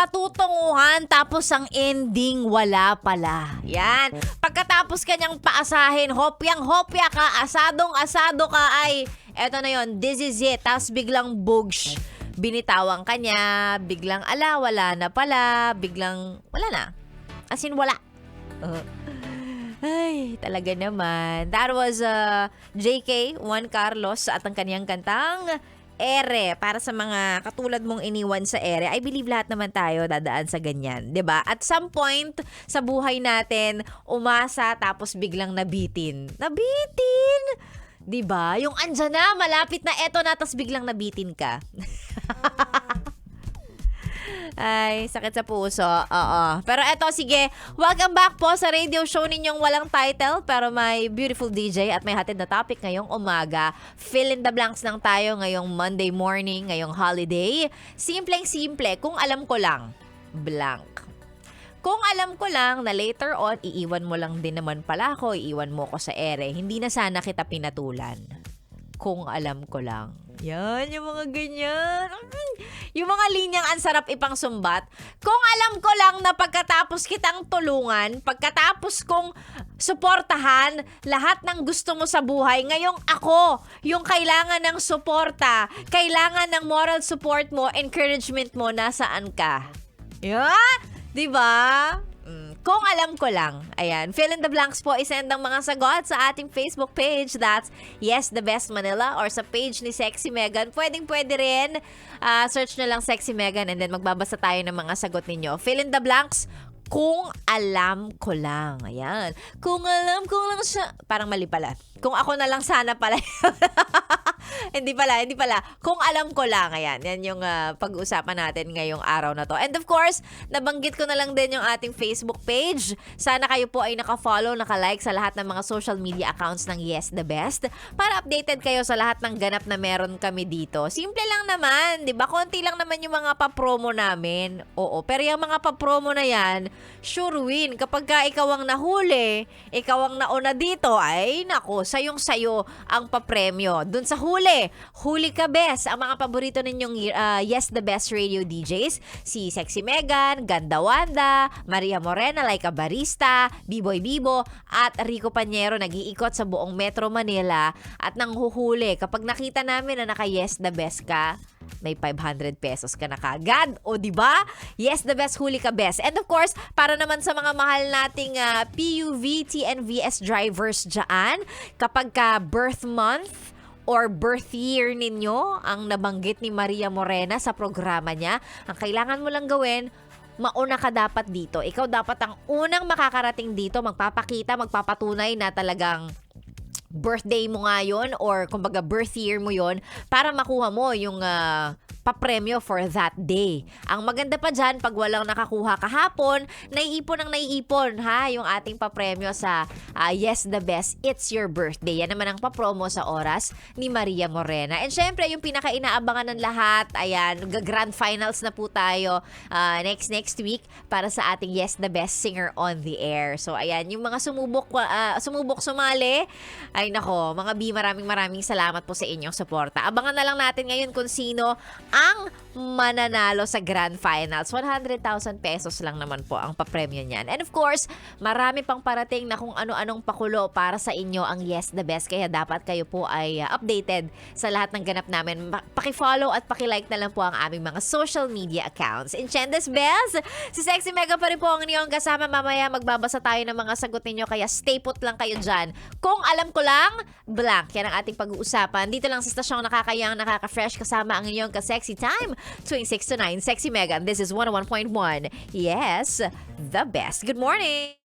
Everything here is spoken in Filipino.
patutunguhan tapos ang ending wala pala. Yan. Pagkatapos kanyang paasahin, hopyang-hopya ka, asadong-asado ka, ay eto na yon, this is it. Tapos biglang bugsh. Binitawan ka niya, biglang wala na pala, biglang wala na. As in, wala. Ay, talaga naman. That was JK, Juan Carlos at ang kaniyang kantang Ere. Para sa mga katulad mong iniwan sa ere, I believe lahat naman tayo dadaan sa ganyan, 'di ba? At some point sa buhay natin, umasa tapos biglang nabitin. Nabitin! 'Di ba? Yung andyan na, malapit na, eto na, tapos biglang nabitin ka. Ay, sakit sa puso. Oo. Pero eto, sige, welcome back po sa radio show ninyong walang title pero may beautiful DJ at may hatid na topic ngayong umaga. Fill in the blanks lang tayo ngayong Monday morning, ngayong holiday. Simpleng-simple, kung alam ko lang, blank. Kung alam ko lang na later on, iiwan mo lang din naman pala ako, iiwan mo ko sa ere, hindi na sana kita pinatulan. Kung alam ko lang. Yan, yung mga ganyan. Yung mga linyang ang sarap ipang sumbat. Kung alam ko lang na pagkatapos kitang tulungan, pagkatapos kong suportahan lahat ng gusto mo sa buhay, ngayong ako, yung kailangan ng suporta, kailangan ng moral support mo, encouragement mo, nasaan ka? Yan, diba? Kung alam ko lang. Ayan. Fill in the blanks po. Isend ang mga sagot sa ating Facebook page. That's Yes The Best Manila or sa page ni Sexy Megan. Pwede rin. Search na lang Sexy Megan and then magbabasa tayo ng mga sagot ninyo. Fill in the blanks. Kung alam ko lang. Ayan. Kung alam ko lang siya. Parang mali pala. Kung ako na lang sana pala. Hindi pala. Kung alam ko lang, ayan. Yan yung pag-uusapan natin ngayong araw na to. And of course, nabanggit ko na lang din yung ating Facebook page. Sana kayo po ay naka-follow, naka-like sa lahat ng mga social media accounts ng Yes The Best para updated kayo sa lahat ng ganap na meron kami dito. Simple lang naman, di ba? Konti lang naman yung mga pa-promo namin. Oo, pero yung mga pa-promo na yan, sure win. Kapag ka ikaw ang nahuli, ikaw ang nauna dito, ay nako, sayong-sayo ang papremyo. Dun sa huli ka best. Ang mga paborito ninyong Yes The Best radio DJs, si Sexy Megan, Ganda Wanda, Maria Morena, Laika Barista, B-Boy Bibo, at Rico Pañero nag-iikot sa buong Metro Manila at nanghuhuli. Kapag nakita namin na naka-Yes The Best ka, may 500 pesos ka na kagad. O diba? Yes The Best, huli ka best. And of course, para naman sa mga mahal nating PUV, TNVS drivers dyan, kapag ka birth month or birth year ninyo ang nabanggit ni Maria Morena sa programa niya, ang kailangan mo lang gawin, mauna ka dapat dito. Ikaw dapat ang unang makakarating dito, magpapakita, magpapatunay na talagang birthday mo nga yun or kumbaga birth year mo yun para makuha mo yung papremyo for that day. Ang maganda pa dyan, pag walang nakakuha kahapon, naiipon ha, yung ating papremyo sa Yes The Best, It's Your Birthday. Yan naman ang papromo sa oras ni Maria Morena. And syempre, yung pinaka-inaabangan ng lahat, ayan, grand finals na po tayo next week para sa ating Yes The Best Singer on the Air. So ayan, yung mga sumubok sumali, ay nako, mga B, maraming salamat po sa inyong suporta. Abangan na lang natin ngayon kung sino ang mananalo sa Grand Finals. 100,000 pesos lang naman po ang papremyo niyan. And of course, marami pang parating na kung ano-anong pakulo para sa inyo ang Yes The Best. Kaya dapat kayo po ay updated sa lahat ng ganap namin. Paki-follow at paki-like na lang po ang aming mga social media accounts. Enchandes Bells, si Sexy Mega pa rin po ang inyong kasama. Mamaya magbabasa tayo ng mga sagot ninyo. Kaya stay put lang kayo dyan. Kung alam ko lang, blank. Yan ang ating pag-uusapan. Dito lang sa stasyong nakakayang, nakaka-fresh kasama ang inyong ka-sexy time. Tuwing 6 to 9, Sexy Megan. This is 101.1. Yes, The Best. Good morning!